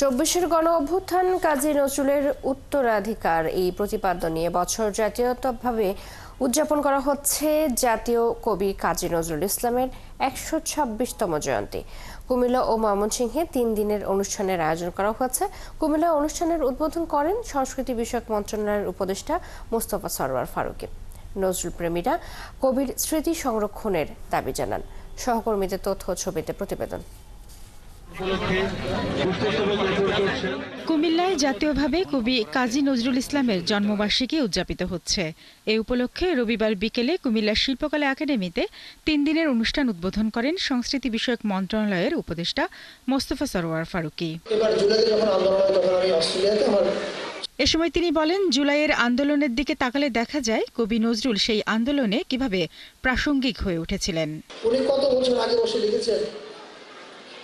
চব্বিশের গণ অভ্যুত্থান কাজী নজরুলের উত্তরাধিকার এই প্রতিপাদ্য নিয়ে বছর জাতীয়তাভাবে উদযাপন করা হচ্ছে জাতীয় কবি কাজী নজরুল ইসলামের ১২৬তম জয়ন্তী। কুমিল্লা ও ময়মনসিংহে ৩ দিনের অনুষ্ঠানের আয়োজন করা হয়েছে। কুমিল্লা অনুষ্ঠানের উদ্বোধন করেন সংস্কৃতি বিষয়ক মন্ত্রণালয়ের উপদেষ্টা মোস্তফা সরওয়ার ফারুকী। নজরুল প্রেমীরা কবির স্মৃতি সংরক্ষণের দাবি জানান। সহকর্মীদের তথ্য ও ছবিতে প্রতিবেদন। কুমিল্লায় জাতীয়ভাবে কবি কাজী নজরুল ইসলামের জন্মবার্ষিকী উদযাপিত হচ্ছে। এ উপলক্ষে রবিবার বিকেলে কুমিল্লা শিল্পকলা একাডেমিতে ৩ দিনের অনুষ্ঠান উদ্বোধন করেন সংস্কৃতি বিষয়ক মন্ত্রণালয়ের উপদেষ্টা মোস্তফা সরওয়ার ফারুকী। এ সময় তিনি বলেন, জুলাইয়ের আন্দোলনের দিকে তাকালে দেখা যায় কবি নজরুল সেই আন্দোলনে কিভাবে প্রাসঙ্গিক হয়ে উঠেছিলেন। উনি কত বছর আগে বসে লিখেছেন,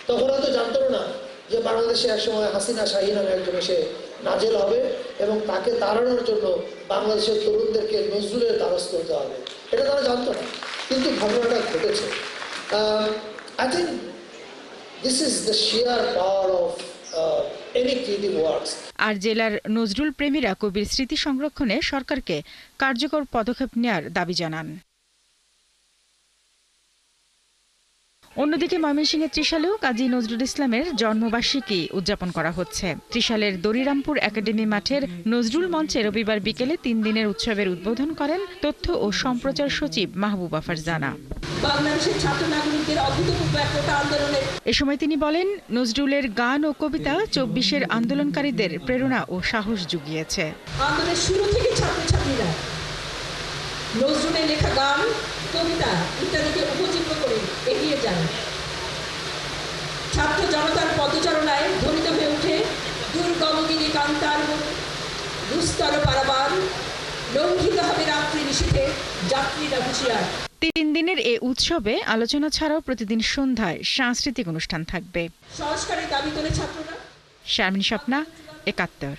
তখন হয়তো জানতো না যে বাংলাদেশে একসময় হাসিনা শাহী নামে একজন এসে নাজেল হবে এবং তাকে তাড়ানোর জন্য বাংলাদেশের তরুণদেরকে নজরুলের দ্বারস্থ হতে হবে, এটা তারা জানতো না, কিন্তু ঘটনাটা ঘটেছে। I think this is the sheer power of any creative works. আর জেলার নজরুল প্রেমীরা কবির স্মৃতি সংরক্ষণে সরকারকে কার্যকর পদক্ষেপ নেয়ার দাবি জানান। অন্যদিকে ময়মনসিংহের ত্রিশালেও কাজী নজরুল ইসলামের জন্মবার্ষিকী উদযাপন করা হচ্ছে। ত্রিশালের দরিরামপুর একাডেমি মাঠের নজরুল মঞ্চে রবিবার বিকেলে ৩ দিনের উৎসবের উদ্বোধন করেন তথ্য ও সম্প্রচার সচিব মাহবুবা ফারজানা। এ সময় তিনি বলেন, নজরুলের গান ও কবিতা ২৪-এর আন্দোলনকারীদের প্রেরণা ও সাহস জুগিয়েছে। আন্দোলনের শুরু থেকে ছাত্রছাত্রীরা নজরুলের লেখা গান, কবিতা ইত্যাদিকে উপজীব্য করে এগিয়ে যান। ছাত্র জনতার পদচারণায় ধ্বনিত হয়ে ওঠে দুর্গমগিরি কান্তার দুস্তর পারাবার, লঙ্ঘিত হবে রাত্রি নিশীথে যাত্রীরা হুঁশিয়ার। ৩ দিনের এ উৎসবে আলোচনা ছাড়াও প্রতিদিন সন্ধ্যায় সাংস্কৃতিক অনুষ্ঠান থাকবে। সংস্কারের দাবি তোলে ছাত্ররা। শারমিন স্বপ্না, ৭১।